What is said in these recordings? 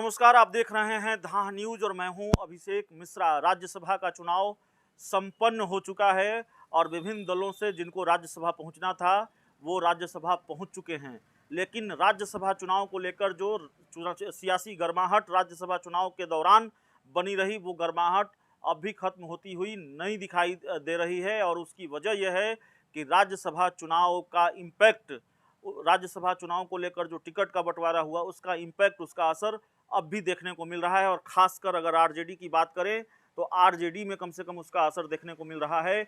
नमस्कार, आप देख रहे हैं धाह न्यूज और मैं हूं अभिषेक मिश्रा। राज्यसभा का चुनाव संपन्न हो चुका है और विभिन्न दलों से जिनको राज्यसभा पहुंचना था वो राज्यसभा पहुंच चुके हैं। लेकिन राज्यसभा चुनाव को लेकर जो सियासी गर्माहट राज्यसभा चुनाव के दौरान बनी रही, वो गर्माहट अब भी खत्म होती हुई नहीं दिखाई दे रही है। और उसकी वजह यह है कि राज्यसभा चुनाव का इम्पैक्ट, राज्यसभा चुनाव को लेकर जो टिकट का बंटवारा हुआ उसका इम्पैक्ट, उसका असर अब भी देखने को मिल रहा है। और खासकर अगर आरजेडी की बात करें तो आरजेडी में कम से कम उसका असर देखने को मिल रहा है।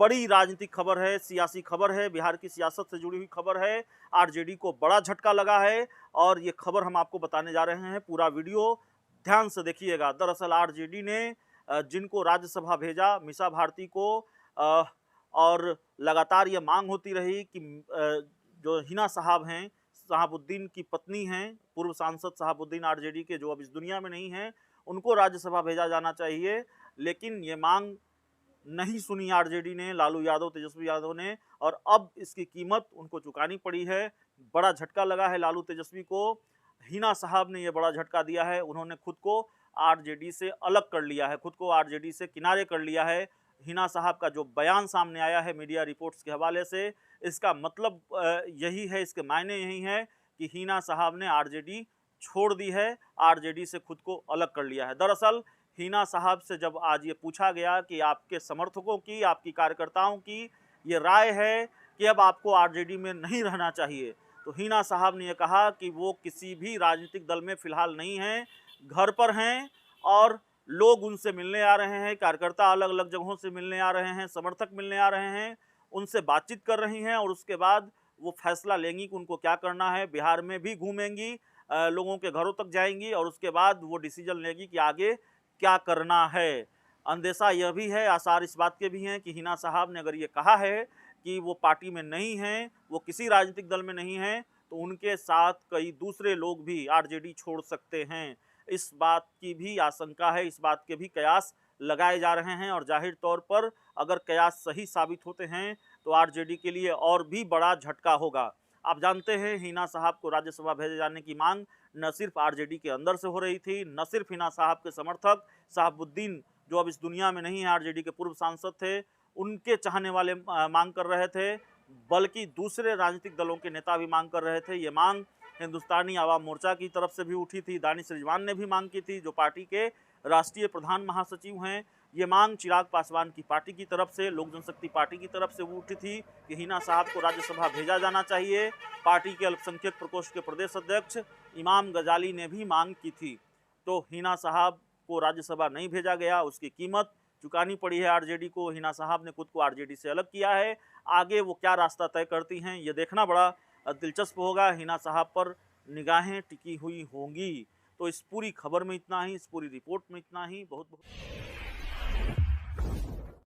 बड़ी राजनीतिक खबर है, सियासी खबर है, बिहार की सियासत से जुड़ी हुई खबर है। आरजेडी को बड़ा झटका लगा है और ये खबर हम आपको बताने जा रहे हैं। पूरा वीडियो ध्यान से देखिएगा। दरअसल आरजेडी ने जिनको राज्यसभा भेजा, मीसा भारती को, और लगातार ये मांग होती रही कि जो हिना साहब हैं, शहाबुद्दीन की पत्नी हैं, पूर्व सांसद शहाबुद्दीन आरजेडी के, जो अब इस दुनिया में नहीं हैं, उनको राज्यसभा भेजा जाना चाहिए। लेकिन ये मांग नहीं सुनी आरजेडी ने, लालू यादव, तेजस्वी यादव ने, और अब इसकी कीमत उनको चुकानी पड़ी है। बड़ा झटका लगा है लालू तेजस्वी को। हिना साहब ने ये बड़ा झटका दिया है। उन्होंने खुद को आरजेडी से अलग कर लिया है, खुद को आरजेडी से किनारे कर लिया है। हिना साहब का जो बयान सामने आया है मीडिया रिपोर्ट्स के हवाले से, इसका मतलब यही है, इसके मायने यही है कि हिना साहब ने आरजेडी छोड़ दी है, आरजेडी से खुद को अलग कर लिया है। दरअसल हिना साहब से जब आज ये पूछा गया कि आपके समर्थकों की, आपकी कार्यकर्ताओं की ये राय है कि अब आपको आरजेडी में नहीं रहना चाहिए, तो हिना साहब ने ये कहा कि वो किसी भी राजनीतिक दल में फिलहाल नहीं हैं, घर पर हैं और लोग उनसे मिलने आ रहे हैं, कार्यकर्ता अलग अलग जगहों से मिलने आ रहे हैं, समर्थक मिलने आ रहे हैं, उनसे बातचीत कर रही हैं और उसके बाद वो फैसला लेंगी कि उनको क्या करना है। बिहार में भी घूमेंगी, लोगों के घरों तक जाएंगी और उसके बाद वो डिसीजन लेगी कि आगे क्या करना है। अंदेशा यह भी है, आसार इस बात के भी हैं कि हिना साहब ने अगर ये कहा है कि वो पार्टी में नहीं हैं, वो किसी राजनीतिक दल में नहीं हैं, तो उनके साथ कई दूसरे लोग भी आरजेडी छोड़ सकते हैं। इस बात की भी आशंका है, इस बात के भी कयास लगाए जा रहे हैं। और जाहिर तौर पर अगर कयास सही साबित होते हैं तो आरजेडी के लिए और भी बड़ा झटका होगा। आप जानते हैं हिना साहब को राज्यसभा भेजे जाने की मांग न सिर्फ आरजेडी के अंदर से हो रही थी, न सिर्फ हिना साहब के समर्थक शहाबुद्दीन, जो अब इस दुनिया में नहीं है, आरजेडी के पूर्व सांसद थे, उनके चाहने वाले मांग कर रहे थे, बल्कि दूसरे राजनीतिक दलों के नेता भी मांग कर रहे थे। ये मांग हिंदुस्तानी आवाम मोर्चा की तरफ से भी उठी थी, दानिश रिजवान ने भी मांग की थी, जो पार्टी के राष्ट्रीय प्रधान महासचिव हैं। ये मांग चिराग पासवान की पार्टी की तरफ से, लोक जनशक्ति पार्टी की तरफ से वो उठी थी कि हिना साहब को राज्यसभा भेजा जाना चाहिए। पार्टी के अल्पसंख्यक प्रकोष्ठ के प्रदेश अध्यक्ष इमाम गजाली ने भी मांग की थी। तो हिना साहब को राज्यसभा नहीं भेजा गया, उसकी कीमत चुकानी पड़ी है आरजेडी को। हिना साहब ने खुद को आरजेडी से अलग किया है। आगे वो क्या रास्ता तय करती हैं, ये देखना बड़ा दिलचस्प होगा। हिना साहब पर निगाहें टिकी हुई होंगी। तो इस पूरी खबर में इतना ही, इस पूरी रिपोर्ट में इतना ही। बहुत बहुत